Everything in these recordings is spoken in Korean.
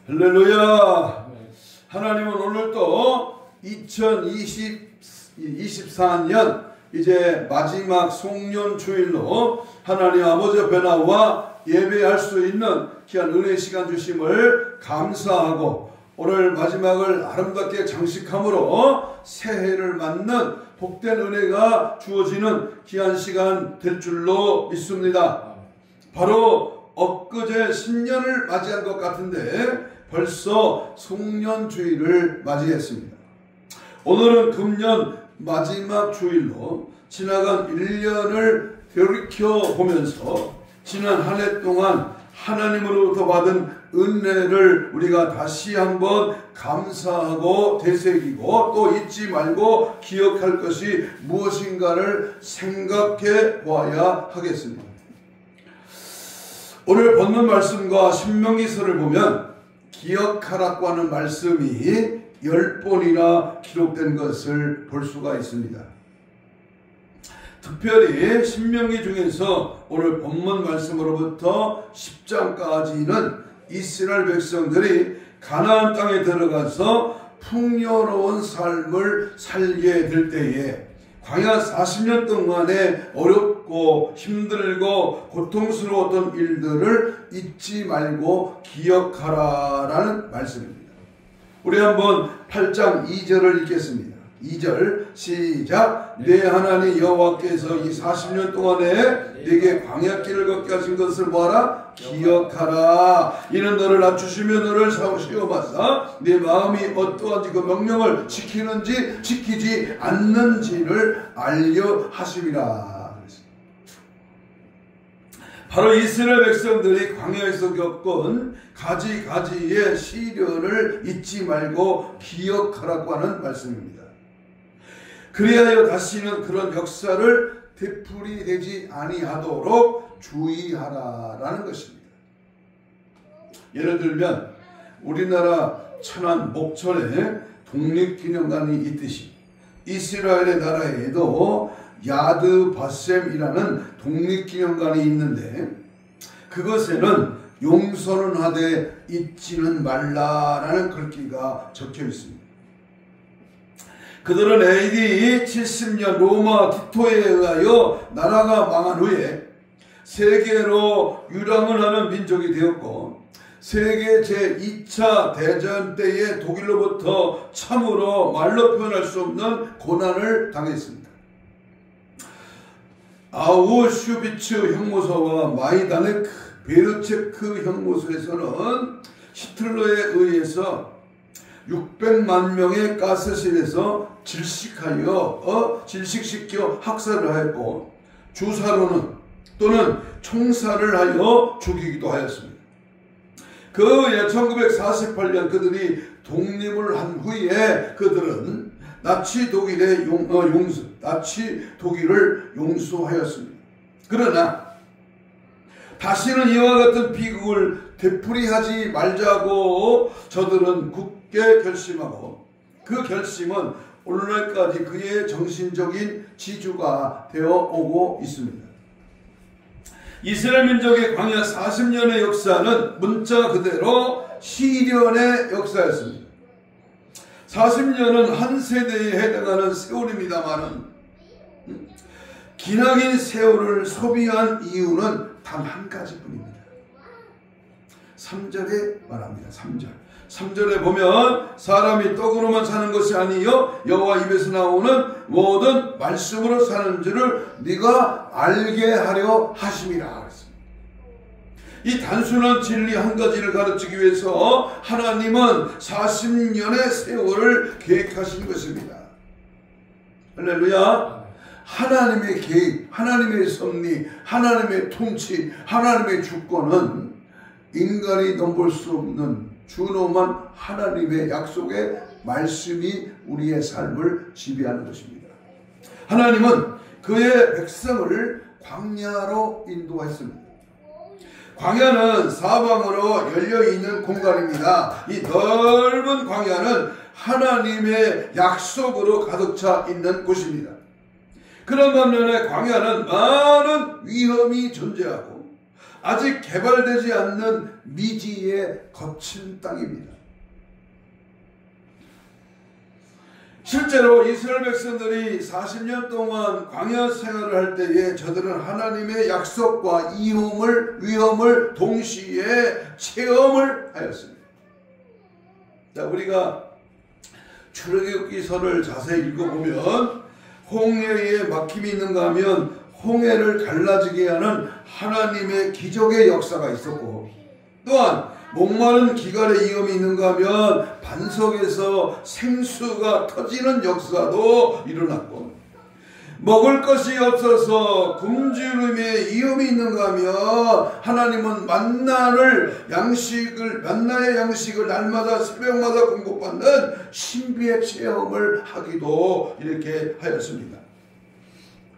할렐루야. 하나님은 오늘 또 2024년 이제 마지막 송년주일로 하나님 아버지 앞에 나와 예배할 수 있는 귀한 은혜 시간 주심을 감사하고, 오늘 마지막을 아름답게 장식함으로 새해를 맞는 복된 은혜가 주어지는 귀한 시간 될 줄로 믿습니다. 바로 엊그제 신년을 맞이한 것 같은데 벌써 송년주일을 맞이했습니다. 오늘은 금년 마지막 주일로 지나간 1년을 되돌이켜보면서 지난 한 해 동안 하나님으로부터 받은 은혜를 우리가 다시 한번 감사하고 되새기고 또 잊지 말고 기억할 것이 무엇인가를 생각해 보아야 하겠습니다. 오늘 본문 말씀과 신명기서를 보면 기억하라고 하는 말씀이 10번이나 기록된 것을 볼 수가 있습니다. 특별히 신명기 중에서 오늘 본문 말씀으로부터 10장까지는 이스라엘 백성들이 가나안 땅에 들어가서 풍요로운 삶을 살게 될 때에 광야 40년 동안의 어렵고 힘들고 고통스러웠던 일들을 잊지 말고 기억하라라는 말씀입니다. 우리 한번 8장 2절을 읽겠습니다. 2절 시작. 내 하나님 여호와께서 이 40년 동안에 네게 광야길을 걷게 하신 것을 뭐하라? 기억하라. 이는 너를 낮추시며 너를 시험하사 네 마음이 어떠한지 그 명령을 지키는지 지키지 않는지를 알려 하심이라. 바로 이스라엘 백성들이 광야에서 겪은 가지가지의 시련을 잊지 말고 기억하라고 하는 말씀입니다. 그리하여 다시는 그런 역사를 되풀이되지 아니하도록 주의하라라는 것입니다. 예를 들면 우리나라 천안 목천에 독립기념관이 있듯이 이스라엘의 나라에도 야드 바셈이라는 독립기념관이 있는데 그것에는 용서는 하되 잊지는 말라라는 글귀가 적혀 있습니다. 그들은 AD 70년 로마 티토에 의하여 나라가 망한 후에 세계로 유랑을 하는 민족이 되었고, 세계 제2차 대전 때에 독일로부터 참으로 말로 표현할 수 없는 고난을 당했습니다. 아우슈비츠 형무소와 마이다네크 베르체크 형무소에서는 히틀러에 의해서 600만 명의 가스실에서 질식시켜 학살을 하였고, 주사로는 또는 총살을 하여 죽이기도 하였습니다. 그 후에 1948년 그들이 독립을 한 후에 그들은 나치 독일을 용서하였습니다. 그러나 다시는 이와 같은 비극을 되풀이하지 말자고 저들은 굳게 결심하고, 그 결심은 오늘날까지 그의 정신적인 지주가 되어 오고 있습니다. 이스라엘 민족의 광야 40년의 역사는 문자 그대로 시련의 역사였습니다. 40년은 한 세대에 해당하는 세월입니다만은 기나긴 세월을 소비한 이유는 단 한 가지뿐입니다. 3절에 말합니다. 3절에 보면 사람이 떡으로만 사는 것이 아니요 여호와 입에서 나오는 모든 말씀으로 사는 줄을 네가 알게 하려 하심이라 그랬습니다. 이 단순한 진리 한 가지를 가르치기 위해서 하나님은 40년의 세월을 계획하신 것입니다. 할렐루야. 하나님의 계획, 하나님의 섭리, 하나님의 통치, 하나님의 주권은 인간이 넘볼 수 없는 준엄한 하나님의 약속의 말씀이 우리의 삶을 지배하는 것입니다. 하나님은 그의 백성을 광야로 인도했습니다. 광야는 사방으로 열려있는 공간입니다. 이 넓은 광야는 하나님의 약속으로 가득 차 있는 곳입니다. 그런 반면에 광야는 많은 위험이 존재하고 아직 개발되지 않는 미지의 거친 땅입니다. 실제로 이스라엘 백성들이 40년 동안 광야 생활을 할 때에 저들은 하나님의 약속과 위험을 동시에 체험을 하였습니다. 자, 우리가 출애굽기서를 자세히 읽어보면 홍해에 막힘이 있는가 하면 홍해를 갈라지게 하는 하나님의 기적의 역사가 있었고, 또한 목마른 기갈의 위험이 있는가 하면 반석에서 생수가 터지는 역사도 일어났고, 먹을 것이 없어서 굶주림의 위험이 있는가 하면 하나님은 만나의 양식을 날마다 새벽마다 공급받는 신비의 체험을 하기도 이렇게 하였습니다.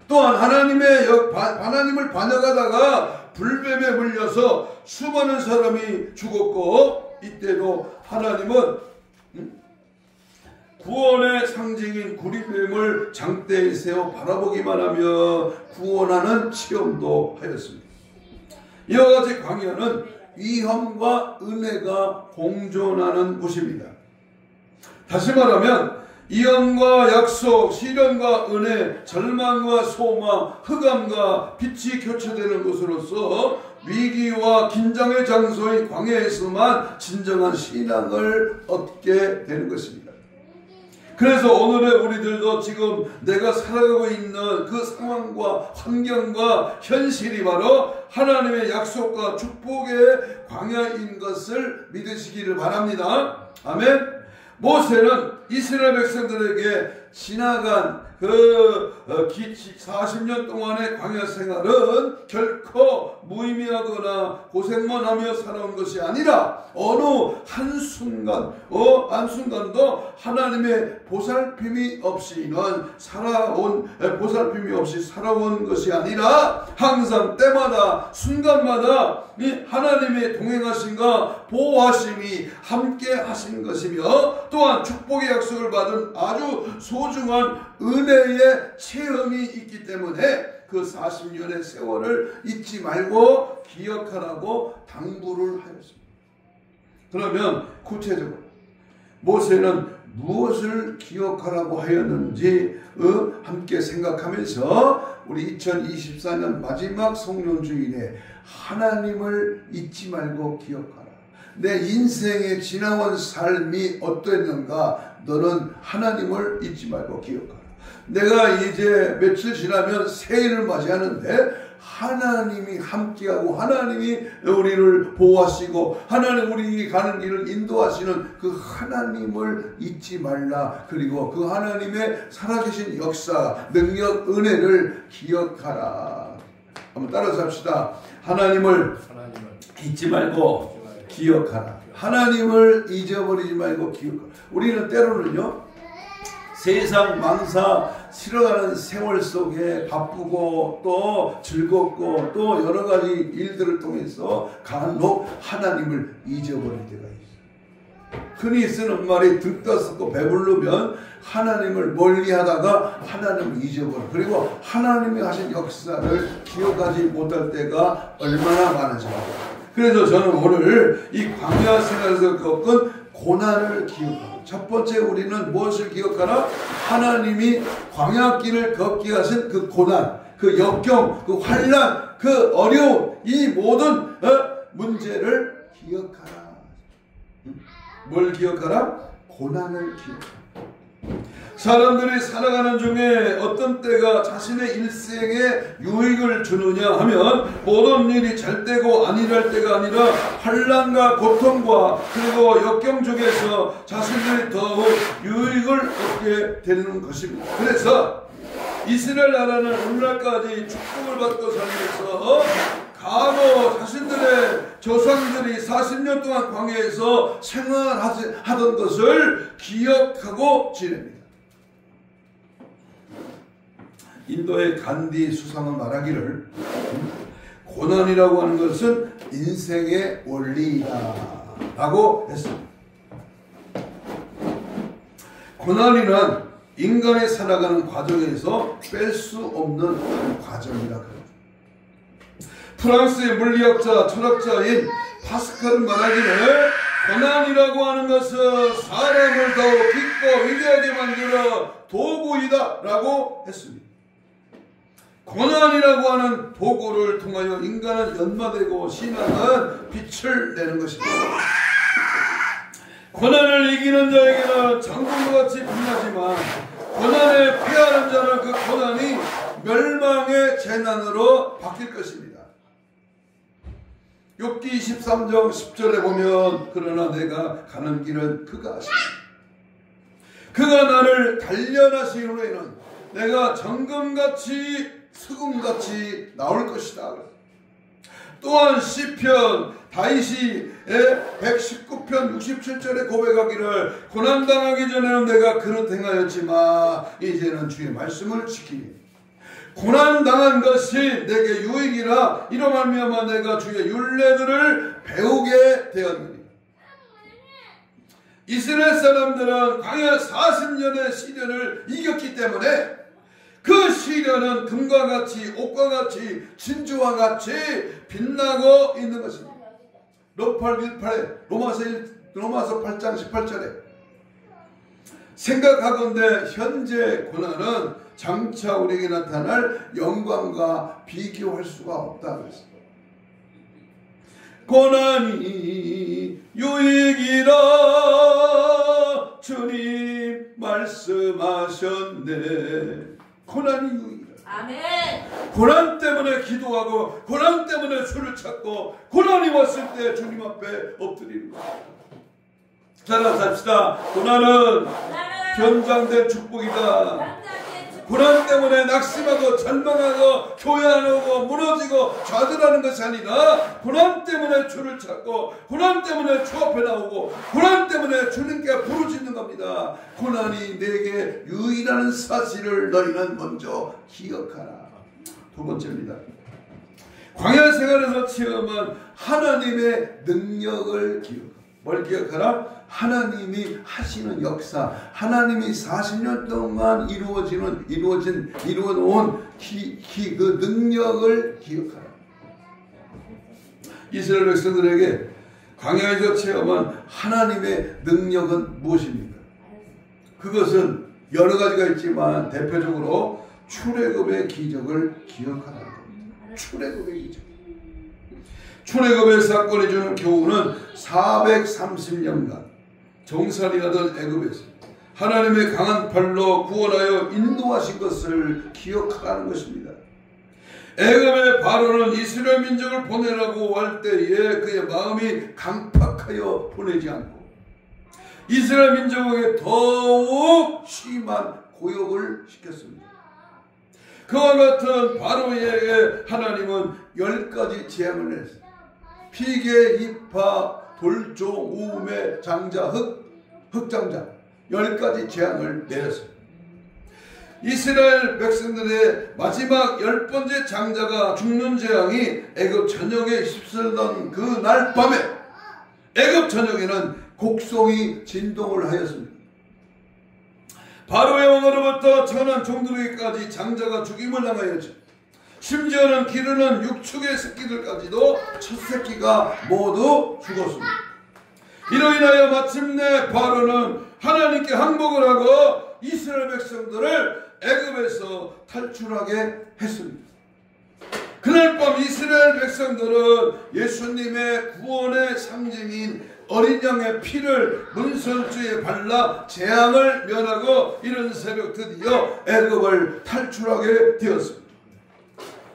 또한 하나님을 반역하다가 불뱀에 물려서 수많은 사람이 죽었고, 이때도 하나님은 구원의 상징인 구리뱀을 장대에 세워 바라보기만 하며 구원하는 체험도 하였습니다. 이와 같이 광야는 위험과 은혜가 공존하는 곳입니다. 다시 말하면 위험과 약속, 시련과 은혜, 절망과 소망, 흑암과 빛이 교차되는 곳으로서 위기와 긴장의 장소인 광야에서만 진정한 신앙을 얻게 되는 것입니다. 그래서 오늘의 우리들도 지금 내가 살아가고 있는 그 상황과 환경과 현실이 바로 하나님의 약속과 축복의 광야인 것을 믿으시기를 바랍니다. 아멘. 모세는 이스라엘 백성들에게 지나간 그 40년 동안의 광야 생활은 결코 무의미하거나 고생만 하며 살아온 것이 아니라 어느 한순간도 하나님의 보살핌이 없이 살아온 것이 아니라 항상 때마다 순간마다 이 하나님의 동행하심과 보호하심이 함께 하신 것이며, 또한 축복의 약속을 받은 아주 소중한 은혜의 체험이 있기 때문에 그 40년의 세월을 잊지 말고 기억하라고 당부를 하였습니다. 그러면 구체적으로 모세는 무엇을 기억하라고 하였는지 함께 생각하면서 우리 2024년 마지막 성령주일에 하나님을 잊지 말고 기억하라. 내 인생에 지나온 삶이 어땠는가 너는 하나님을 잊지 말고 기억하라. 내가 이제 며칠 지나면 새해를 맞이하는데 하나님이 함께하고 하나님이 우리를 보호하시고 하나님 우리 가는 길을 인도하시는 그 하나님을 잊지 말라. 그리고 그 하나님의 살아계신 역사, 능력, 은혜를 기억하라. 한번 따라서 합시다. 하나님을 잊지 말고 기억하라. 하나님을 잊어버리지 말고 기억하라. 우리는 때로는요, 세상 망사 실어가는 세월 속에 바쁘고 또 즐겁고 또 여러 가지 일들을 통해서 간혹 하나님을 잊어버릴 때가 있어요. 흔히 쓰는 말이 들떠쓰고 배부르면 하나님을 멀리하다가 하나님을 잊어버려. 그리고 하나님이 하신 역사를 기억하지 못할 때가 얼마나 많아져요. 그래서 저는 오늘 이 광야 생활에서 겪은 고난을 기억합니다. 첫 번째 우리는 무엇을 기억하라? 하나님이 광야길을 걷게 하신 그 고난, 그 역경, 그 환난, 그 어려움, 이 모든 문제를 기억하라. 뭘 기억하라? 고난을 기억하라. 사람들이 살아가는 중에 어떤 때가 자신의 일생에 유익을 주느냐 하면 모든 일이 잘 되고 안일할 때가 아니라 환난과 고통과 그리고 역경 중에서 자신들이 더욱 유익을 얻게 되는 것입니다. 그래서 이스라엘 나라는 오늘날까지 축복을 받고 살면서 과거 자신들의 조상들이 40년 동안 광야에서 생활하던 것을 기억하고 지냅니다. 인도의 간디 수상은 말하기를 고난이라고 하는 것은 인생의 원리이다 라고 했습니다. 고난이란 인간의 살아가는 과정에서 뺄 수 없는 과정이라 그럽니다. 프랑스의 물리학자 철학자인 파스칼은 말하기를 고난이라고 하는 것은 사람을 더 깊고 위대하게 만들어 도구이다 라고 했습니다. 고난이라고 하는 도구를 통하여 인간은 연마되고 신앙은 빛을 내는 것입니다. 고난을 이기는 자에게는 장군과 같이 빛나지만 고난에 피하는 자는 그 고난이 멸망의 재난으로 바뀔 것입니다. 욥기 23장 10절에 보면 그러나 내가 가는 길은 그가 아시니 그가 나를 단련하신 후에는 내가 정금같이 수금같이 나올 것이다. 또한 시편 다윗이 119편 67절에 고백하기를 고난당하기 전에는 내가 그릇 행하였지만 이제는 주의 말씀을 지키니 고난당한 것이 내게 유익이라 이로 말미암아 내가 주의 율례들을 배우게 되었느니. 이스라엘 사람들은 광야 40년의 시련을 이겼기 때문에 그 시련은 금과 같이 옥과 같이 진주와 같이 빛나고 있는 것입니다. 로마서 8장 18절에 생각하건대 현재 고난은 장차 우리에게 나타날 영광과 비교할 수가 없다 그랬습니다. 고난이 유익이라 주님 말씀하셨네. 고난이 유익이라. 아멘. 고난 때문에 기도하고 고난 때문에 주를 찾고 고난이 왔을 때 주님 앞에 엎드리는 거예요. 따라삽시다. 고난은 변장된 축복이다. 고난 때문에 낙심하고 절망하고 교회 안 오고 무너지고 좌절하는 것이 아니라 고난 때문에 주를 찾고 고난 때문에 주 앞에 나오고 고난 때문에 주님께 부르짖는 겁니다. 고난이 내게 유일한 사실을 너희는 먼저 기억하라. 두 번째입니다. 광야 생활에서 체험한 하나님의 능력을 기억하라. 뭘 기억하라? 하나님이 하시는 역사, 하나님이 40년 동안 이루어놓은 그 능력을 기억하라. 이스라엘 백성들에게 광야에서 체험한 하나님의 능력은 무엇입니까? 그것은 여러 가지가 있지만 대표적으로 출애굽의 기적을 기억하라는 겁니다. 출애굽의 기적. 출애굽의 사건이 주는 교훈은 430년간 정살이하던 애굽에서 하나님의 강한 팔로 구원하여 인도하신 것을 기억하라는 것입니다. 애굽의 바로는 이스라엘 민족을 보내라고 할 때에 그의 마음이 강팍하여 보내지 않고 이스라엘 민족에게 더욱 심한 고역을 시켰습니다. 그와 같은 바로에게 하나님은 10가지 재앙을 냈습니다. 피개, 이파, 돌조, 우매, 장자, 흑장자 10가지 재앙을 내렸습니다. 이스라엘 백성들의 마지막 10번째 장자가 죽는 재앙이 애굽 전역에 휩쓸던 그 날 밤에 애굽 전역에는 곡성이 진동을 하였습니다. 바로의 왕으로부터 천한 종들에게까지 장자가 죽임을 당하였죠. 심지어는 기르는 육축의 새끼들까지도 첫 새끼가 모두 죽었습니다. 이로 인하여 마침내 바로는 하나님께 항복을 하고 이스라엘 백성들을 애굽에서 탈출하게 했습니다. 그날 밤 이스라엘 백성들은 예수님의 구원의 상징인 어린 양의 피를 문설주에 발라 재앙을 면하고 이른 새벽 드디어 애굽을 탈출하게 되었습니다.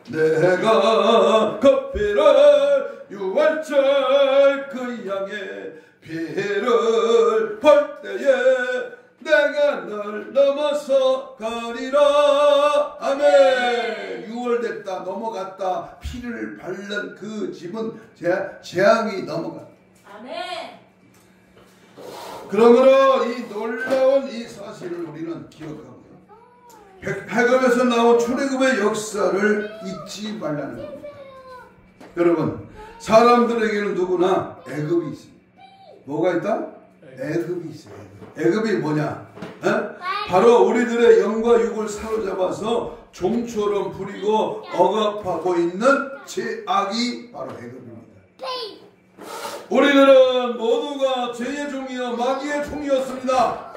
내가 커피를 유월절 그 양의 피를 볼 때에 내가 널 넘어서 가리라. 아멘. 6월 됐다 넘어갔다 피를 바른 그 집은 재앙이 넘어갔다. 아멘. 그러므로 이 놀라운 이 사실을 우리는 기억하고 애굽에서 나온 출애굽의 역사를 잊지 말라는 겁니다. 여러분, 사람들에게는 누구나 애굽이 있습니다. 뭐가 있다? 애굽이 있어요. 애굽이 뭐냐? 바로 우리들의 영과 육을 사로잡아서 종처럼 부리고 억압하고 있는 죄악이 바로 애굽입니다. 우리들은 모두가 죄의 종이요 마귀의 종이었습니다.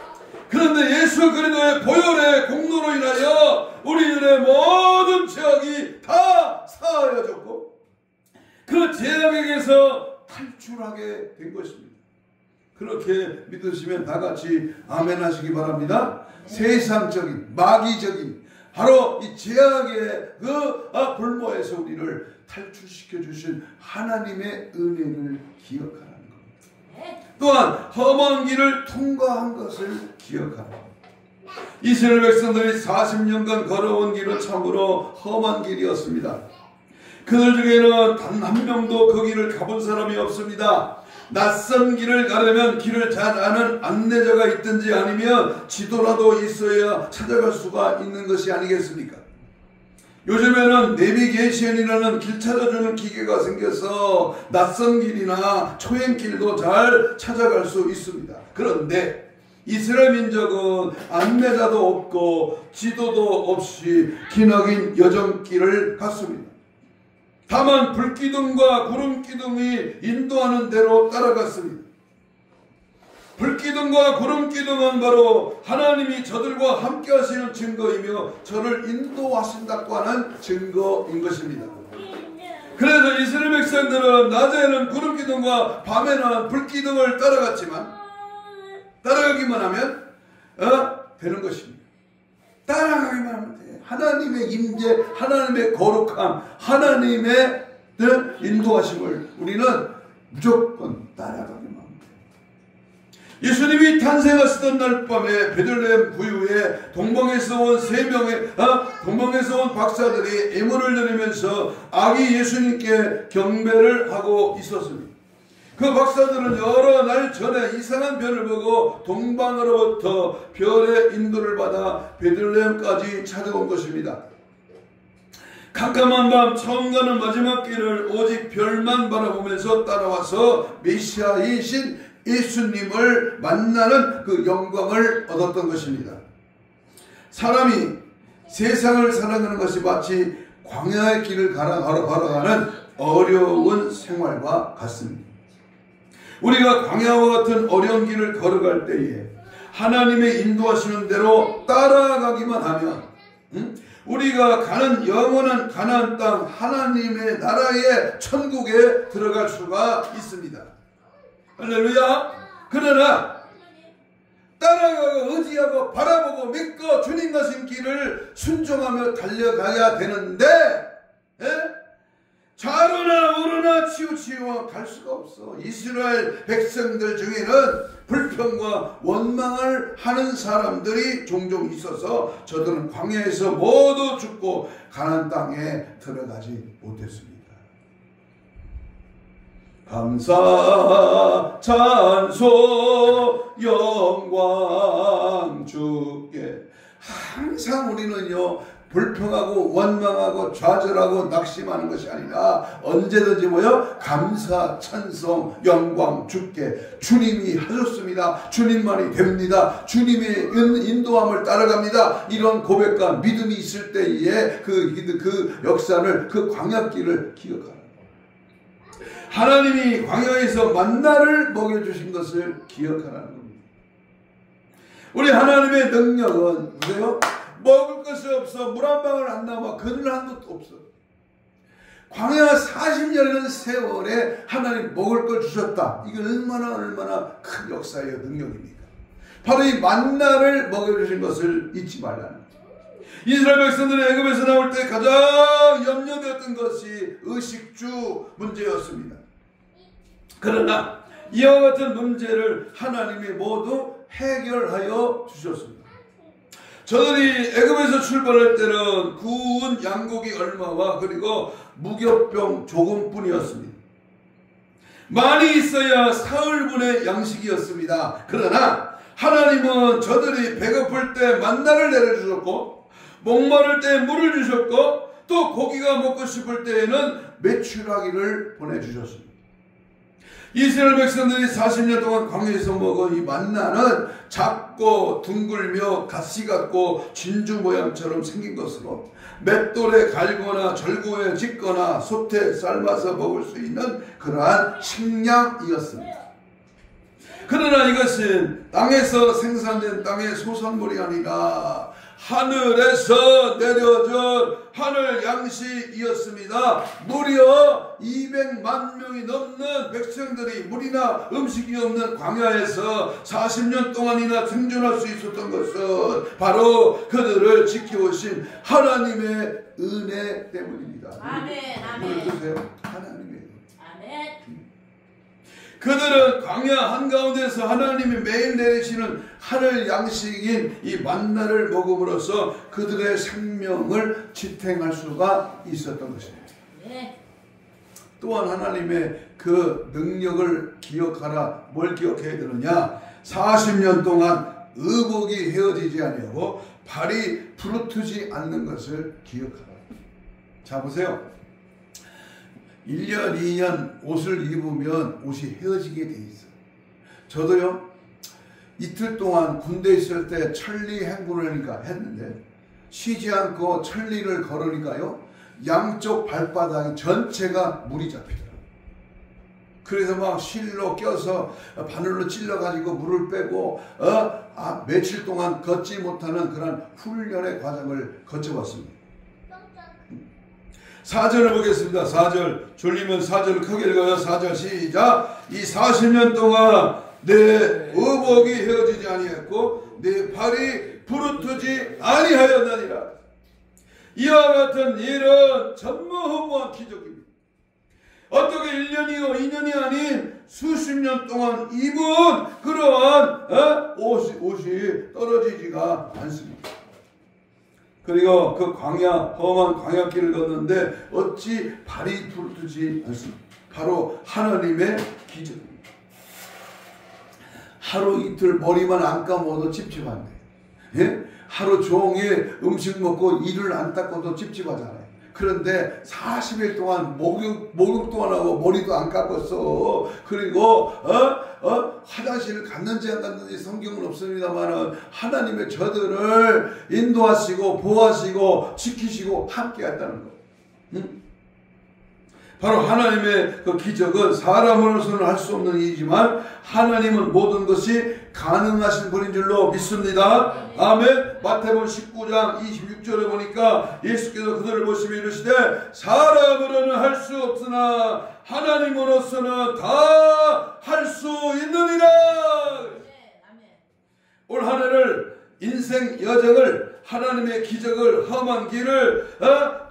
그런데 예수 그리스도의 보혈의 공로로 인하여 우리들의 모든 죄악이 다 사하여졌고 그 죄악에게서 탈출하게 된 것입니다. 그렇게 믿으시면 다 같이 아멘 하시기 바랍니다. 세상적인 마귀적인 바로 이 죄악의 그 불모에서 우리를 탈출시켜 주신 하나님의 은혜를 기억하라는 겁니다. 또한 험한 길을 통과한 것을 기억하라. 이스라엘 백성들이 40년간 걸어온 길은 참으로 험한 길이었습니다. 그들 중에는 단 한 명도 그 길을 가본 사람이 없습니다. 낯선 길을 가려면 길을 잘 아는 안내자가 있든지 아니면 지도라도 있어야 찾아갈 수가 있는 것이 아니겠습니까? 요즘에는 내비게이션이라는 길 찾아주는 기계가 생겨서 낯선 길이나 초행길도 잘 찾아갈 수 있습니다. 그런데 이스라엘 민족은 안내자도 없고 지도도 없이 기나긴 여정길을 갔습니다. 다만 불기둥과 구름기둥이 인도하는 대로 따라갔습니다. 불기둥과 구름기둥은 바로 하나님이 저들과 함께 하시는 증거이며 저를 인도하신다고 하는 증거인 것입니다. 그래서 이스라엘 백성들은 낮에는 구름기둥과 밤에는 불기둥을 따라가기만 하면 되는 것입니다. 따라가기만 하면 돼요. 하나님의 임재, 하나님의 거룩함, 하나님의 인도하심을 우리는 무조건 따라가기만 합니다. 예수님이 탄생하시던 날 밤에 베들레헴 구유에 동방에서 온 동방에서 온 박사들이 예물을 드리면서 아기 예수님께 경배를 하고 있었습니다. 그 박사들은 여러 날 전에 이상한 별을 보고 동방으로부터 별의 인도를 받아 베들레헴까지 찾아온 것입니다. 캄캄한 밤 처음 가는 마지막 길을 오직 별만 바라보면서 따라와서 메시아이신 예수님을 만나는 그 영광을 얻었던 것입니다. 사람이 세상을 살아가는 것이 마치 광야의 길을 걸어가는 어려운 생활과 같습니다. 우리가 광야와 같은 어려운 길을 걸어갈 때에 하나님의 인도하시는 대로 따라가기만 하면 우리가 가는 영원한 가나안 땅 하나님의 나라의 천국에 들어갈 수가 있습니다. 할렐루야. 그러나 따라가고 의지하고 바라보고 믿고 주님 가신 길을 순종하며 달려가야 되는데 좌로나 우로나 치우치워 갈 수가 없어. 이스라엘 백성들 중에는 불평과 원망을 하는 사람들이 종종 있어서 저들은 광야에서 모두 죽고 가나안 땅에 들어가지 못했습니다. 감사 찬송 영광 주께. 항상 우리는요 불평하고 원망하고 좌절하고 낙심하는 것이 아니라 언제든지 감사 찬송 영광 주께. 주님이 하셨습니다. 주님만이 됩니다. 주님의 인도함을 따라갑니다. 이런 고백과 믿음이 있을 때에 그 역사를 그 광야길을 기억하라. 하나님이 광야에서 만나를 먹여주신 것을 기억하라는 겁니다. 우리 하나님의 능력은 뭐예요? 먹을 것이 없어 물 한 방울 안 남아 그늘 한 것도 없어. 광야 40년이라는 세월에 하나님 먹을 걸 주셨다. 이건 얼마나 큰 역사예요. 능력입니까? 바로 이 만나를 먹여주신 것을 잊지 말라는 거예요. 이스라엘 백성들이 애굽에서 나올 때 가장 염려되었던 것이 의식주 문제였습니다. 그러나 이와 같은 문제를 하나님이 모두 해결하여 주셨습니다. 저들이 애굽에서 출발할 때는 구운 양고기 얼마와 그리고 무교병 조금뿐이었습니다. 많이 있어야 사흘분의 양식이었습니다. 그러나 하나님은 저들이 배고플 때 만나를 내려주셨고 목마를 때 물을 주셨고 또 고기가 먹고 싶을 때에는 메추라기를 보내주셨습니다. 이스라엘 백성들이 40년 동안 광야에서 먹은 이 만나는 작고 둥글며 가시 같고 진주 모양처럼 생긴 것으로 맷돌에 갈거나 절구에 짓거나 솥에 삶아서 먹을 수 있는 그러한 식량이었습니다. 그러나 이것은 땅에서 생산된 땅의 소산물이 아니라 하늘에서 내려준 하늘 양식이었습니다. 무려 200만 명이 넘는 백성들이 물이나 음식이 없는 광야에서 40년 동안이나 생존할 수 있었던 것은 바로 그들을 지켜오신 하나님의 은혜 때문입니다. 아멘, 아멘. 보세요. 하나님의 아멘. 그들은 광야 한가운데서 하나님이 매일 내리시는 하늘 양식인 이 만나를 먹음으로써 그들의 생명을 지탱할 수가 있었던 것입니다. 네. 또한 하나님의 그 능력을 기억하라. 뭘 기억해야 되느냐? 40년 동안 의복이 헤어지지 아니하고 발이 부르트지 않는 것을 기억하라. 자, 보세요. 1년, 2년 옷을 입으면 옷이 헤어지게 돼 있어요. 저도요, 이틀 동안 군대에 있을 때 천리 행군을 하니까 했는데, 쉬지 않고 천리를 걸으니까요, 양쪽 발바닥이 전체가 물이 잡히더라고요. 그래서 막 실로 껴서 바늘로 찔러가지고 물을 빼고, 며칠 동안 걷지 못하는 그런 훈련의 과정을 거쳐봤습니다. 4절을 보겠습니다. 4절. 졸리면 4절을 크게 읽어요. 4절 시작. 이 40년 동안 내 의복이 헤어지지 아니했고 내 발이 부르트지 아니하였느니라. 이와 같은 일은 전무후무한 기적입니다. 어떻게 1년이요 2년이 아닌 수십 년 동안 입은 그러한 옷이 떨어지지가 않습니다. 그리고 그 험한 광야길을 걷는데 어찌 발이 부르트지 않습니까? 바로 하나님의 기적입니다. 하루 이틀 머리만 안 감아도 찝찝한데, 예? 하루 종일 음식 먹고 이를 안 닦아도 찝찝하잖아요. 그런데 40일 동안 목욕도 안 하고 머리도 안 깎았어. 그리고 화장실을 갔는지 안 갔는지 성경은 없습니다만 하나님의 저들을 인도하시고 보호하시고 지키시고 함께 했다는 거. 응? 바로 하나님의 그 기적은 사람으로서는 할 수 없는 일이지만 하나님은 모든 것이 가능하신 분인 줄로 믿습니다. 아멘. 마태복음 19장 26절에 보니까 예수께서 그들을 보시며 이르시되 사람으로는 할 수 없으나 하나님으로서는 다 할 수 있느니라. 올 한 해를 인생 여정을 하나님의 기적을 험한 길을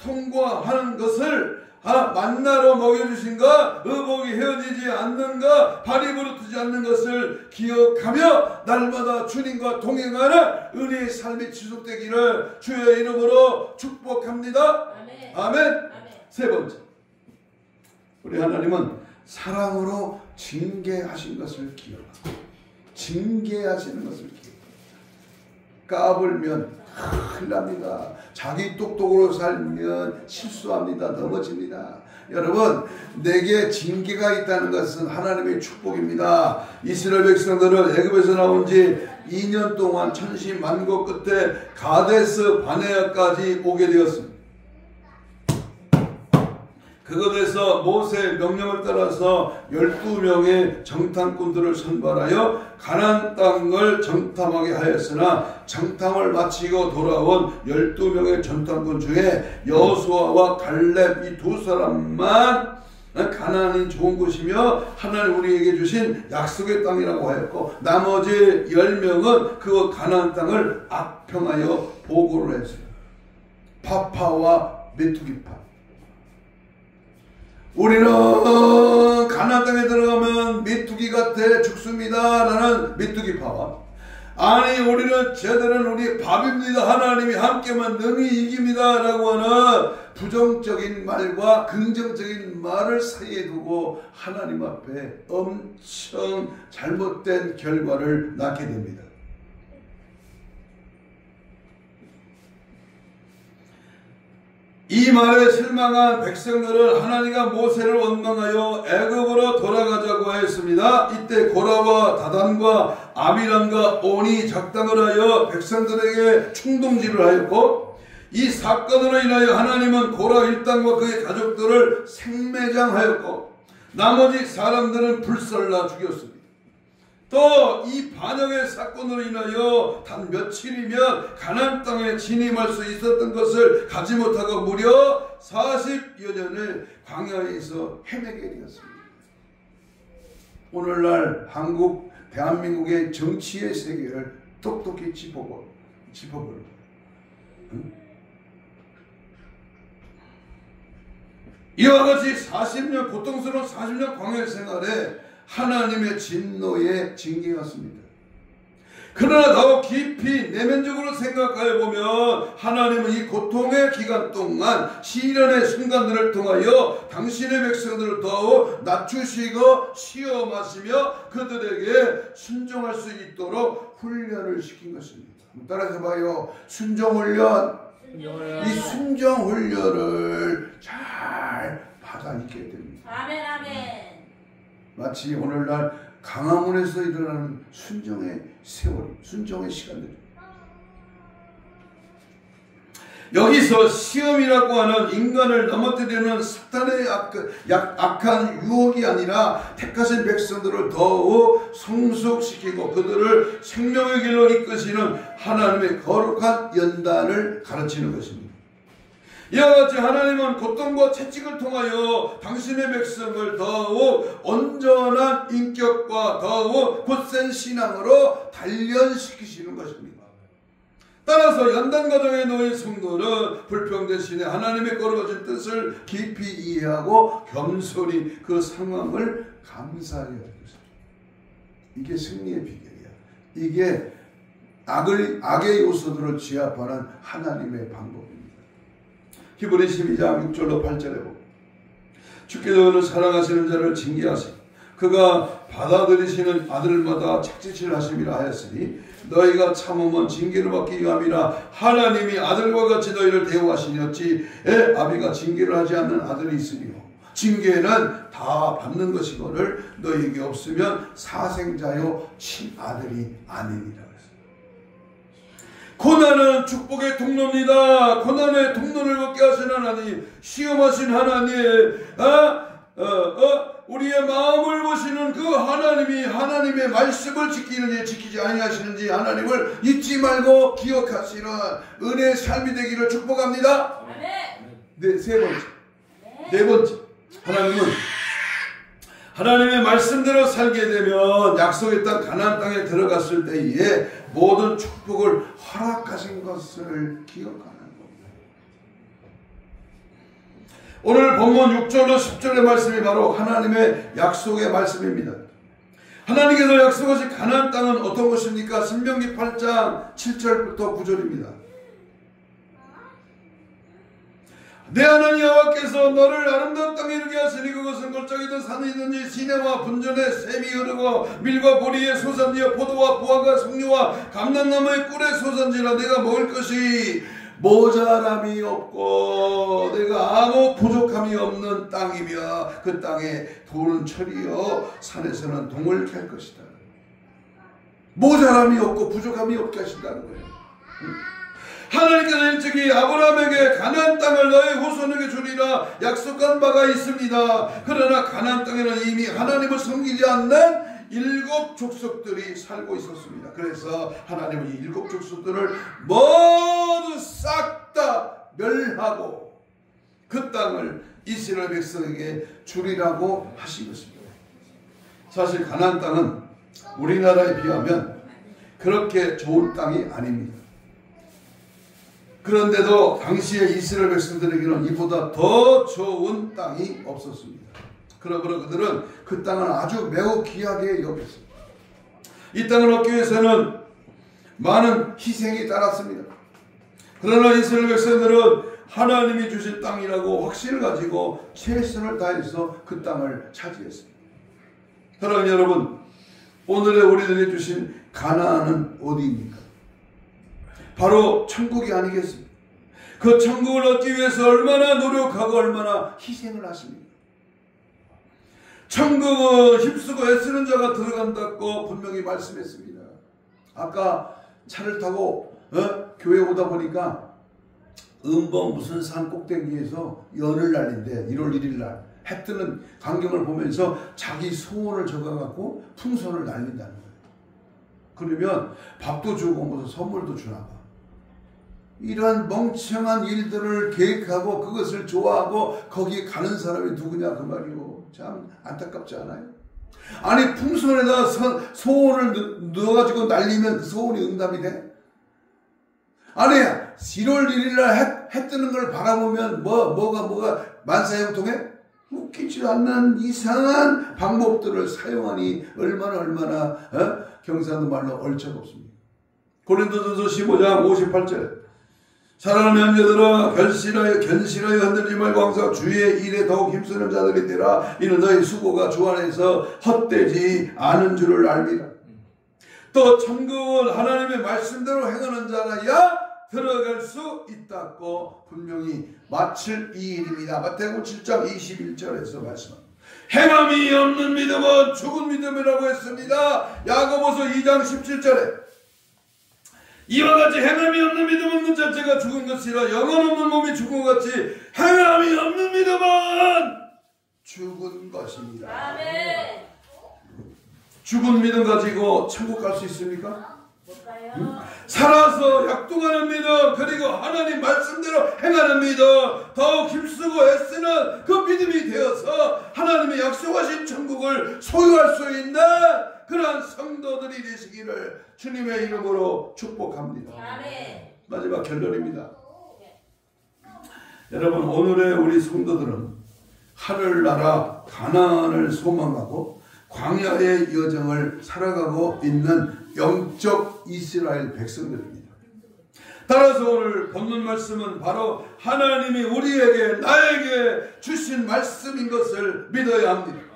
통과하는 것을 만나로 먹여주신가 의복이 헤어지지 않는가 발이 부르트지 않는 것을 기억하며 날마다 주님과 동행하는 은혜의 삶이 지속되기를 주의 이름으로 축복합니다. 아멘. 아멘. 아멘. 세 번째, 우리 하나님은 사랑으로 징계하신 것을 기억하고 징계하시는 것을 기억합니다. 까불면 큰일 납니다. 자기 똑똑으로 살면 실수합니다. 넘어집니다. 여러분, 내게 징계가 있다는 것은 하나님의 축복입니다. 이스라엘 백성들은 애굽에서 나온 지 2년 동안 천시만고 끝에 가데스 바네아까지 오게 되었습니다. 그곳에서 모세의 명령을 따라서 12명의 정탐꾼들을 선발하여 가나안 땅을 정탐하게 하였으나 정탐을 마치고 돌아온 12명의 정탐꾼 중에 여호수아와 갈렙 이 두 사람만 가나안이 좋은 곳이며 하나님 우리에게 주신 약속의 땅이라고 하였고 나머지 10명은 그 가나안 땅을 악평하여 보고를 했어요. 파파와 메투기파. 우리는 가나안 땅에 들어가면 메뚜기 같아 죽습니다 라는 메뚜기파와 아니 우리는 쟤들은 우리 밥입니다 하나님이 함께만 능히 이깁니다 라고 하는 부정적인 말과 긍정적인 말을 사이에 두고 하나님 앞에 엄청 잘못된 결과를 낳게 됩니다. 이 이 말에 실망한 백성들은 하나님과 모세를 원망하여 애굽으로 돌아가자고 하였습니다. 이때 고라와 다단과 아비람과 온이 작당을 하여 백성들에게 충동질을 하였고, 이 사건으로 인하여 하나님은 고라 일당과 그의 가족들을 생매장하였고 나머지 사람들은 불살라 죽였습니다. 또 이 반역의 사건으로 인하여 단 며칠이면 가나안 땅에 진입할 수 있었던 것을 가지 못하고 무려 40여 년을 광야에서 헤매게 되었습니다. 오늘날 대한민국의 정치의 세계를 똑똑히 짚어보라. 응? 이와 같이 40년 고통스러운 40년 광야 생활에 하나님의 진노의 징계였습니다. 그러나 더 깊이 내면적으로 생각하여 보면 하나님은 이 고통의 기간 동안 시련의 순간들을 통하여 당신의 백성들을 더욱 낮추시고 시험하시며 그들에게 순종할 수 있도록 훈련을 시킨 것입니다. 따라서 봐요. 순종훈련. 이 순종훈련을 잘 받아 있게 됩니다. 아멘 아멘. 마치 오늘날 강화문에서 일어나는 순종의 세월, 순종의 시간들. 여기서 시험이라고 하는 인간을 넘어뜨리는 사탄의 악한 유혹이 아니라 택하신 백성들을 더욱 성숙시키고 그들을 생명의 길로 이끄시는 하나님의 거룩한 연단을 가르치는 것입니다. 이와 같이 하나님은 고통과 채찍을 통하여 당신의 백성을 더욱 온전한 인격과 더욱 굳센 신앙으로 단련시키시는 것입니다. 따라서 연단 과정에 놓인 성도는 불평대신에 하나님의 거룩하신 뜻을 깊이 이해하고 겸손히 그 상황을 감사해야 됩니다. 이게 승리의 비결이야. 이게 악의 요소들을 제압하는 하나님의 방법입니다. 히브리 12장 6절로 8절에 보면 주께서는 사랑하시는 자를 징계하시고 그가 받아들이시는 아들마다 책짓을 하심이라 하였으니 너희가 참으면 징계를 받기 위함이라. 하나님이 아들과 같이 너희를 대우하시니었지 아비가 징계를 하지 않는 아들이 있으니요 징계는 다 받는 것이거늘 너희에게 없으면 사생자요 친아들이 아니니라. 고난은 축복의 통로입니다. 고난의 통로를 걷게 하신 하나님, 시험하신 하나님, 우리의 마음을 보시는 그 하나님이 하나님의 말씀을 지키는지 지키지 아니하시는지 하나님을 잊지 말고 기억하시는 은혜의 삶이 되기를 축복합니다. 네, 네 번째. 하나님의 말씀대로 살게 되면 약속의 땅 가나안 땅에 들어갔을 때에 모든 축복을 허락하신 것을 기억하는 겁니다. 오늘 본문 6절로 10절의 말씀이 바로 하나님의 약속의 말씀입니다. 하나님께서 약속하신 가나안 땅은 어떤 것입니까? 신명기 8장 7절부터 9절입니다. 내 하나님 여호와께서 너를 아름다운 땅에 이르게 하시니 그것은 골짜기든 산이든지 시내와 분전에 샘이 흐르고 밀과 보리의 소산지와 포도와 부화과 석류와 감람나무의 꿀의 소산지라. 내가 먹을 것이 모자람이 없고 내가 아무 부족함이 없는 땅이며 그 땅에 돌은 철이요 산에서는 동을 캘 것이다. 모자람이 없고 부족함이 없게 하신다는 거예요. 하나님께서 일찍이 아브라함에게 가나안 땅을 너의 후손에게 주리라 약속한 바가 있습니다. 그러나 가나안 땅에는 이미 하나님을 섬기지 않는 7 족속들이 살고 있었습니다. 그래서 하나님은 이 7 족속들을 모두 싹 다 멸하고 그 땅을 이스라엘 백성에게 주리라고 하신 것입니다. 사실 가나안 땅은 우리나라에 비하면 그렇게 좋은 땅이 아닙니다. 그런데도 당시에 이스라엘 백성들에게는 이보다 더 좋은 땅이 없었습니다. 그러므로 그들은 그 땅을 아주 매우 귀하게 여겼습니다. 이 땅을 얻기 위해서는 많은 희생이 따랐습니다. 그러나 이스라엘 백성들은 하나님이 주신 땅이라고 확신을 가지고 최선을 다해서 그 땅을 차지했습니다. 사랑하는 여러분, 오늘의 우리들이 주신 가나안은 어디입니까? 바로 천국이 아니겠습니까? 그 천국을 얻기 위해서 얼마나 노력하고 얼마나 희생을 하십니까? 천국은 힘쓰고 애쓰는 자가 들어간다고 분명히 말씀했습니다. 아까 차를 타고 교회 오다 보니까 음봉 무슨 산 꼭대기에서 연을 날린대. 1월 1일 날 해 뜨는 광경을 보면서 자기 소원을 적어갖고 풍선을 날린다는 거예요. 그러면 밥도 주고 무슨 선물도 주나 봐. 이러한 멍청한 일들을 계획하고 그것을 좋아하고 거기에 가는 사람이 누구냐 그 말이고. 참 안타깝지 않아요? 아니 풍선에다 소원을 넣어가지고 날리면 그 소원이 응답이 돼? 아니 1월 1일 날 해 뜨는 걸 바라보면 뭐가 만사형통해? 웃기지 않는 이상한 방법들을 사용하니 얼마나 경상도 말로 얼척 없습니다. 고린도전서 15장 58절에 사랑하는 형제들아 견실하여 흔들지 말고 항상 주의 일에 더욱 힘쓰는 자들이 되라. 이는 너희 수고가 주 안에서 헛되지 않은 줄을 압니다. 또 천국은 하나님의 말씀대로 행하는 자라야 들어갈 수 있다고 분명히 마칠 이 일입니다. 마태복음 7장 21절에서 말씀합니다. 행함이 없는 믿음은 죽은 믿음이라고 했습니다. 야고보서 2장 17절에 이와 같이 행함이 없는 믿음 없는 자체가 죽은 것이라 영혼 없는 몸이 죽은 것 같이 행함이 없는 믿음은 죽은 것입니다. 아멘. 죽은 믿음 가지고 천국 갈 수 있습니까? 뭘까요? 살아서 약동하는 믿음 그리고 하나님 말씀대로 행하는 믿음 더욱 힘쓰고 애쓰는 그 믿음이 되어서 하나님의 약속하신 천국을 소유할 수 있는 그러한 성도들이 되시기를 주님의 이름으로 축복합니다. 아멘. 마지막 결론입니다. 여러분 오늘의 우리 성도들은 하늘나라 가나안을 소망하고 광야의 여정을 살아가고 있는 영적 이스라엘 백성들입니다. 따라서 오늘 본문 말씀은 바로 하나님이 우리에게 나에게 주신 말씀인 것을 믿어야 합니다.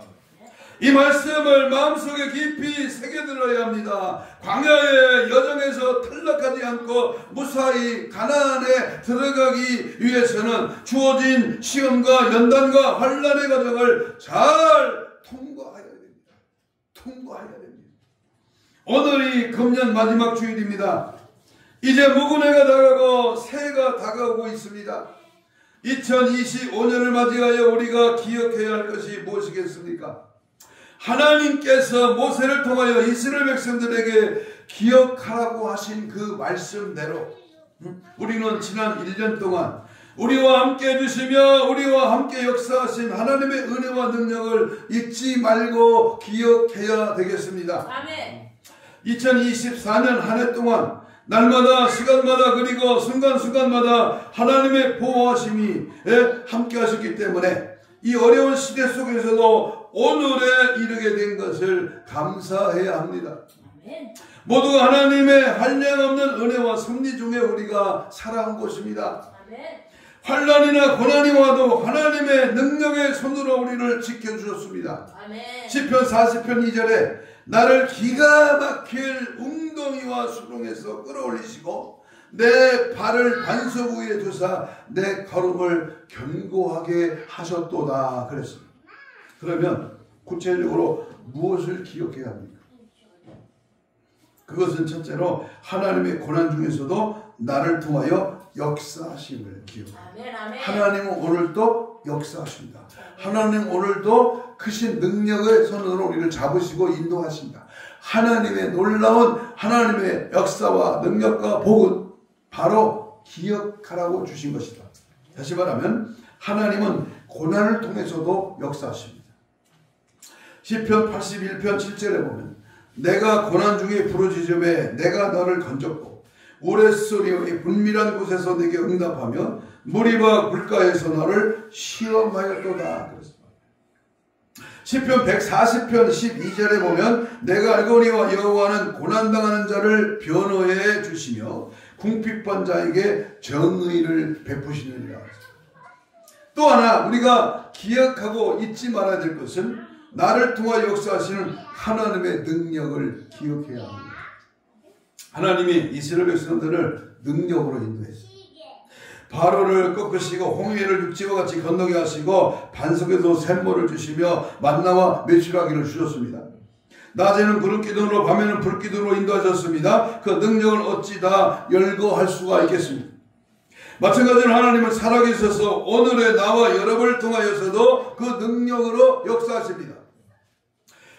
이 말씀을 마음속에 깊이 새겨들어야 합니다. 광야의 여정에서 탈락하지 않고 무사히 가나안에 들어가기 위해서는 주어진 시험과 연단과 환난의 과정을 잘 통과해야 됩니다. 통과해야 됩니다. 오늘이 금년 마지막 주일입니다. 이제 묵은해가 다가고 새해가 다가오고 있습니다. 2025년을 맞이하여 우리가 기억해야 할 것이 무엇이겠습니까? 하나님께서 모세를 통하여 이스라엘 백성들에게 기억하라고 하신 그 말씀대로 우리는 지난 1년 동안 우리와 함께 해주시며 우리와 함께 역사하신 하나님의 은혜와 능력을 잊지 말고 기억해야 되겠습니다. 아멘. 2024년 한 해 동안 날마다 시간마다 그리고 순간순간마다 하나님의 보호하심이 함께 하셨기 때문에 이 어려운 시대 속에서도 오늘에 이르게 된 것을 감사해야 합니다. 아멘. 모두가 하나님의 한량없는 은혜와 섭리 중에 우리가 살아온 것입니다. 아멘. 환난이나 고난이 와도 하나님의 능력의 손으로 우리를 지켜주셨습니다. 아멘. 시편 40편 2절에 나를 기가 막힐 웅덩이와 수렁에서 끌어올리시고 내 발을 반석 위에 두사 내 걸음을 견고하게 하셨도다 그랬습니다. 그러면 구체적으로 무엇을 기억해야 합니까? 그것은 첫째로 하나님의 고난 중에서도 나를 통하여 역사하심을 기억합니다. 하나님은 오늘도 역사하십니다. 하나님 오늘도 크신 능력의 손으로 우리를 잡으시고 인도하신다. 하나님의 놀라운 하나님의 역사와 능력과 복은 바로 기억하라고 주신 것이다. 다시 말하면 하나님은 고난을 통해서도 역사하십니다. 시편 81편 7절에 보면 내가 고난 중에 부르짖음에 내가 너를 건졌고 우레소리의 불밀한 곳에서 내게 응답하며 무리와 물가에서 너를 시험하였도다. 그랬습니다. 시편 140편 12절에 보면 내가 알거니와 여호와는 고난당하는 자를 변호해 주시며 궁핍한 자에게 정의를 베푸시느니라. 또 하나 우리가 기억하고 잊지 말아야 될 것은 나를 통하여 역사하시는 하나님의 능력을 기억해야 합니다. 하나님이 이스라엘 백성들을 능력으로 인도했습니다. 바로를 꺾으시고 홍해를 육지와 같이 건너게 하시고 반석에도 샘물을 주시며 만나와 메추라기를 주셨습니다. 낮에는 구름기둥으로 밤에는 불기둥으로 인도하셨습니다. 그 능력을 어찌 다 열거할 수가 있겠습니까? 마찬가지로 하나님은 살아계셔서 오늘의 나와 여러분을 통하여서도 그 능력으로 역사하십니다.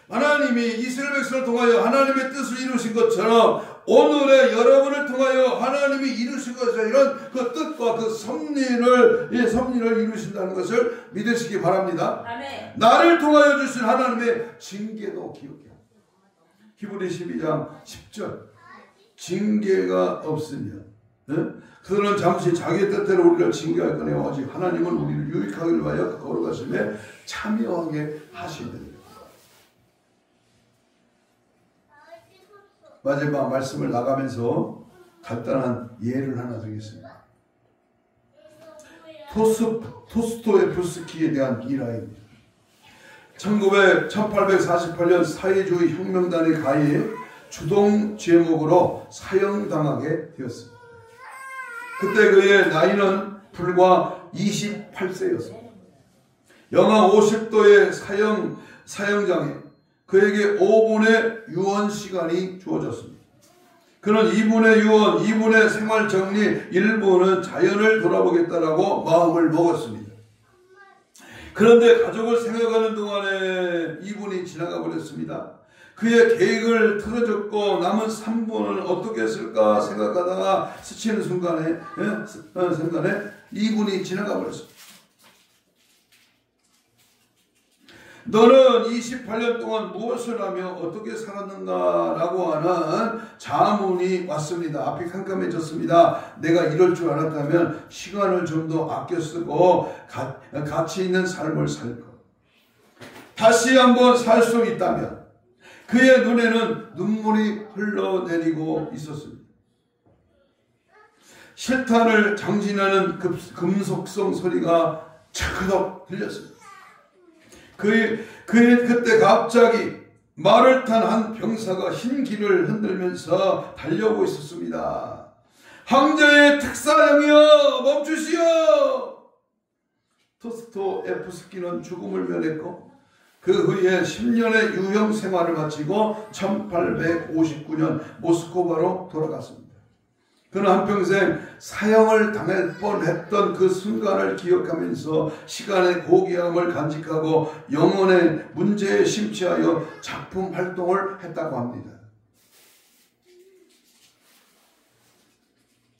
하나님이 이스라엘 백성을 통하여 하나님의 뜻을 이루신 것처럼 오늘의 여러분을 통하여 하나님이 이루신 것을 이런 그 뜻과 그 섭리를 이루신다는 것을 믿으시기 바랍니다. 아멘. 나를 통하여 주신 하나님의 징계도 기억해요. 히브리 12장 10절 징계가 없으면 그들은 잠시 자기 뜻대로 우리를 징계할 거네요. 오직 하나님은 우리를 유익하기 위하여 거룩하심에 참여하게 하시느니라. 마지막 말씀을 나가면서 간단한 예를 하나 드리겠습니다. 토스토예프스키에 대한 일화입니다. 1848년 사회주의 혁명단의 가해에 주동 제목으로 사형당하게 되었습니다. 그때 그의 나이는 불과 28세였습니다. 영하 50도의 사형장에 그에게 5분의 유언 시간이 주어졌습니다. 그는 2분의 유언, 2분의 생활 정리, 1분은 자연을 돌아보겠다라고 마음을 먹었습니다. 그런데 가족을 생각하는 동안에 2분이 지나가 버렸습니다. 그의 계획을 틀어줬고 남은 3분은 어떻게 했을까 생각하다가 스치는 순간에 2분이 지나가 버렸습니다. 너는 28년 동안 무엇을 하며 어떻게 살았는가 라고 하는 자문이 왔습니다. 앞이 캄캄해졌습니다. 내가 이럴 줄 알았다면 시간을 좀 더 아껴 쓰고 가치 있는 삶을 살 것. 다시 한번 살 수 있다면 그의 눈에는 눈물이 흘러내리고 있었습니다. 실탄을 장진하는 금속성 소리가 차크덕 들렸습니다. 그때 갑자기 말을 탄 한 병사가 흰 길을 흔들면서 달려오고 있었습니다. 황제의 특사형이여 멈추시오! 토스토예프스키는 죽음을 면했고 그 후에 10년의 유형 생활을 마치고 1859년 모스크바로 돌아갔습니다. 그는 한평생 사형을 당할 뻔했던 그 순간을 기억하면서 시간의 고귀함을 간직하고 영혼의 문제에 심취하여 작품 활동을 했다고 합니다.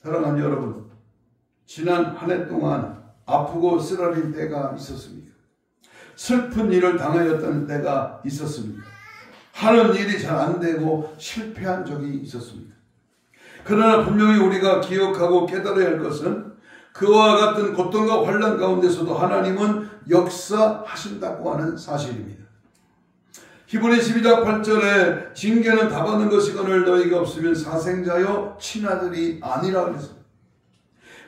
사랑하는 여러분, 지난 한 해 동안 아프고 쓰라린 때가 있었습니까? 슬픈 일을 당하였던 때가 있었습니까? 하는 일이 잘 안 되고 실패한 적이 있었습니까? 그러나 분명히 우리가 기억하고 깨달아야 할 것은 그와 같은 고통과 환난 가운데서도 하나님은 역사하신다고 하는 사실입니다. 히브리 12장 8절에 징계는 다 받는 것이거늘 너희가 없으면 사생자여 친아들이 아니라 그랬습니다.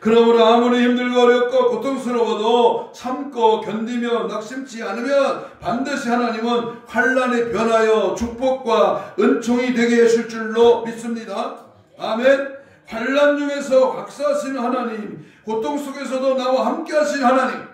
그러므로 아무리 힘들고 어렵고 고통스러워도 참고 견디며 낙심치 않으면 반드시 하나님은 환난에 변하여 축복과 은총이 되게 하실 줄로 믿습니다. 아멘. 환난 중에서 역사하시는 하나님, 고통 속에서도 나와 함께 하시는 하나님,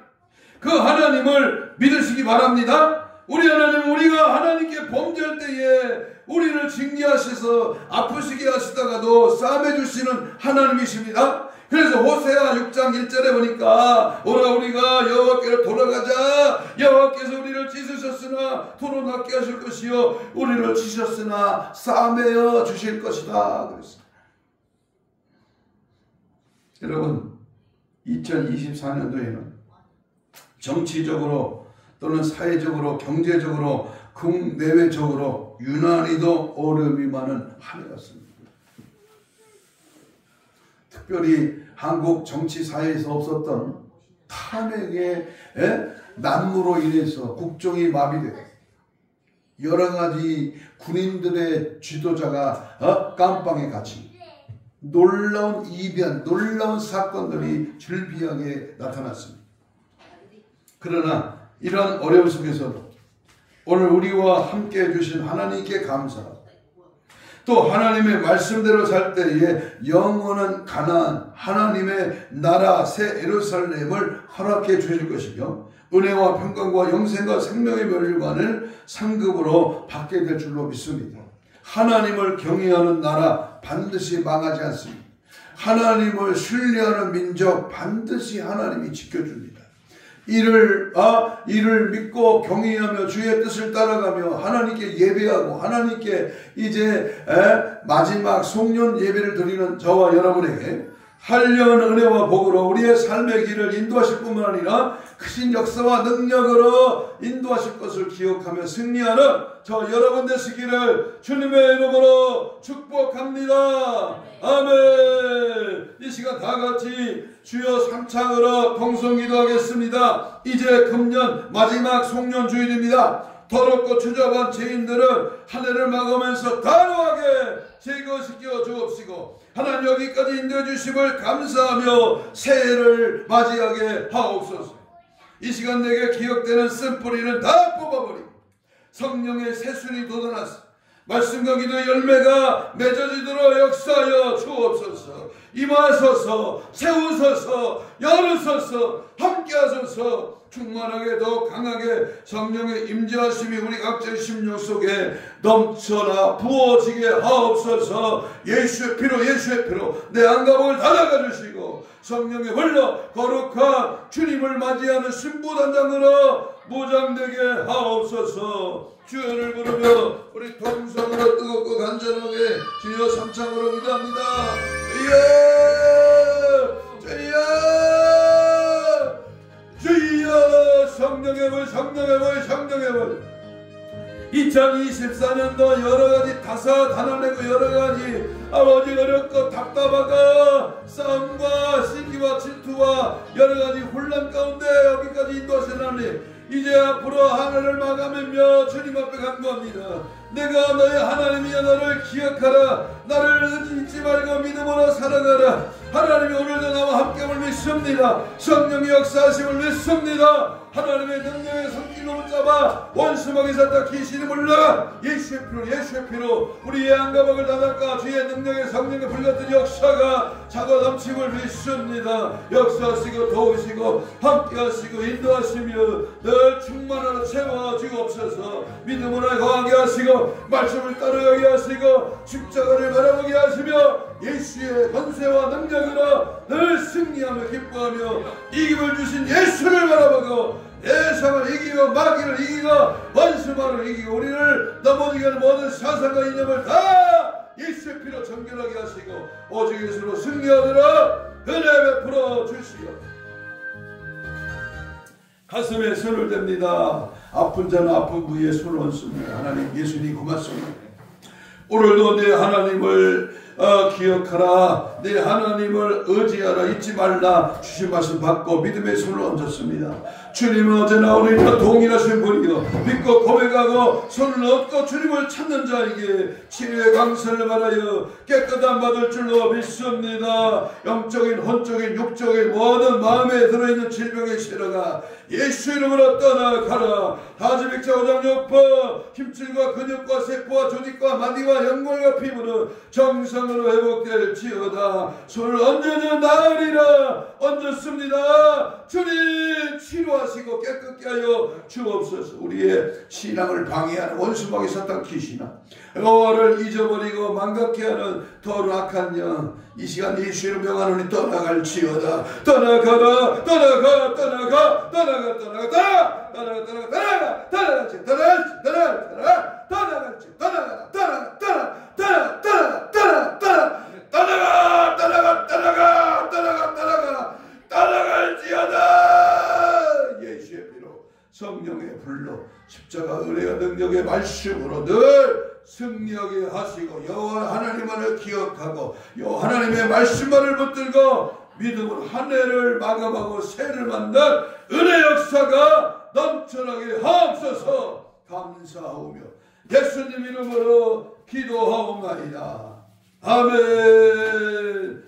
그 하나님을 믿으시기 바랍니다. 우리 하나님, 우리가 하나님께 범죄할 때에 우리를 징계하셔서 아프시게 하시다가도 싸매주시는 하나님이십니다. 그래서 호세아 6장 1절에 보니까 오라 우리가 여호와께로 돌아가자. 여호와께서 우리를 찢으셨으나 토로 낫게 하실 것이요 우리를 치셨으나 싸매어 주실 것이다 그랬어요. 여러분, 2024년도에는 정치적으로 또는 사회적으로 경제적으로 국내외적으로 유난히도 어려움이 많은 한 해였습니다. 특별히 한국 정치 사회에서 없었던 탄핵의 난무로 인해서 국정이 마비되고 여러 가지 군인들의 지도자가 깜빵에 갇힌 놀라운 이변, 놀라운 사건들이 줄비하게 나타났습니다. 그러나 이러한 어려움 속에서도 오늘 우리와 함께 해주신 하나님께 감사하고 또 하나님의 말씀대로 살 때에 영원한 가나안 하나님의 나라 새 예루살렘을 허락해 주실 것이며 은혜와 평강과 영생과 생명의 멸류관을 상급으로 받게 될 줄로 믿습니다. 하나님을 경외하는 나라 반드시 망하지 않습니다. 하나님을 신뢰하는 민족 반드시 하나님이 지켜줍니다. 이를 믿고 경외하며 주의 뜻을 따라가며 하나님께 예배하고 하나님께 이제 마지막 송년 예배를 드리는 저와 여러분에게 한려한 은혜와 복으로 우리의 삶의 길을 인도하실 뿐만 아니라 크신 역사와 능력으로 인도하실 것을 기억하며 승리하는 저 여러분 되시기를 주님의 이름으로 축복합니다. 아멘. 이 시간 다 같이 주여 삼창으로 동성기도하겠습니다. 이제 금년 마지막 송년 주일입니다. 더럽고 추잡한 죄인들은 한 해를 막으면서 단호하게 제거시켜 주옵시고 하나님 여기까지 인도해 주심을 감사하며 새해를 맞이하게 하옵소서. 이 시간 내게 기억되는 쓴뿌리는 다 뽑아버리고 성령의 새순이 돋아나서 말씀과 기도의 열매가 맺어지도록 역사하여 주옵소서. 임하소서, 세우소서, 열으소서, 함께하소서. 충만하게 더 강하게 성령의 임재하심이 우리 각자의 심령 속에 넘쳐나 부어지게 하옵소서. 예수의 피로 내 안가복을 닫아가 주시고 성령의 흘러 거룩한 주님을 맞이하는 신부단장으로 무장되게 하옵소서. 주여를 부르며 우리 동성으로 뜨겁고 간절하게 주여 삼창으로 기도합니다. 주여 성령의 불 2024년도 여러가지 다사다난하고 여러가지 아버지 어렵고 답답하고 싸움과 시기와 질투와 여러가지 혼란 가운데 여기까지 인도하신 하나님, 이제 앞으로 하늘을 마감하며 주님 앞에 간구합니다. 내가 너의 하나님이여 너를 기억하라. 나를 잊지 말고 믿음으로 살아가라. 하나님이 오늘도 나와 함께함을 믿습니다. 성령의 역사하심을 믿습니다. 하나님의 능력의 손길로 붙잡아 원수막에 샀다 귀신이 물러가 예수의 피로 우리의 안가박을 닫아까 주의 능력의 성령에 불렸던 역사가 차고 넘침을 믿습니다. 역사하시고 도우시고 함께하시고 인도하시며 늘 충만하여 채워주옵소서. 믿음으로 거하게 하시고 말씀을 따라가게 하시고 십자가를 바라보게 하시며 예수의 권세와 능력으로 늘 승리하며 기뻐하며 이김을 주신 예수를 바라보고 세상을 이기고 마귀를 이기고 원수만을 이기고 우리를 넘어지게 하는 모든 사상과 이념을 다 예수의 피로 정결하게 하시고 오직 예수로 승리하도록 은혜 베풀어 주시오. 가슴에 손을 댑니다. 아픈 자는 아픈 부위에 손을 얹습니다. 하나님 예수님 고맙습니다. 오늘도 내 하나님을 기억하라. 내 하나님을 의지하라. 잊지 말라. 주신 말씀 받고 믿음의 손을 얹었습니다. 주님은 어제나 오늘이나 동일하신 분이요 믿고 고백하고 손을 얻고 주님을 찾는 자에게 치료의 강선을 받아요 깨끗한 받을 줄로 믿습니다. 영적인 혼적인 육적인 모든 마음에 들어있는 질병의 실어가 예수 이름으로 떠나가라. 하지백자 5장 6번 힘줄과 근육과 세포와 조직과 마디와 연골과 피부는 정상으로 회복될지어다. 손을 얹어져 나으리라. 얹었습니다. 주님 치료하시고 깨끗게 하여 주옵소서. 우리의 신앙을 방해하는 원수막이 사탄 귀신아 여호와를 잊어버리고 망각케 하는 더러운 악한 영 이 시간 예수의 명하노니 떠나갈지어다. 떠나가라. 떠나가 떠나가 떠나가 떠나가 떠나가 떠나가 떠나가 떠나갈지 떠나갈지 떠나가 떠나갈지 떠나가 떠나가 떠나가 떠나가 떠나가 떠나가 떠나가 떠나가 떠나가 떠나가 떠나가 떠나갈지어다. 예수의 피로 성령의 불로 십자가 은혜와 능력의 말씀으로 늘 승리하게 하시고 여호와 하나님만을 기억하고 여호와 하나님의 말씀만을 붙들고 믿음으로 한 해를 마감하고 새해를 만든 은혜 역사가 넘쳐나게 하옵소서. 감사하오며 예수님 이름으로 기도하옵나이다. 아멘.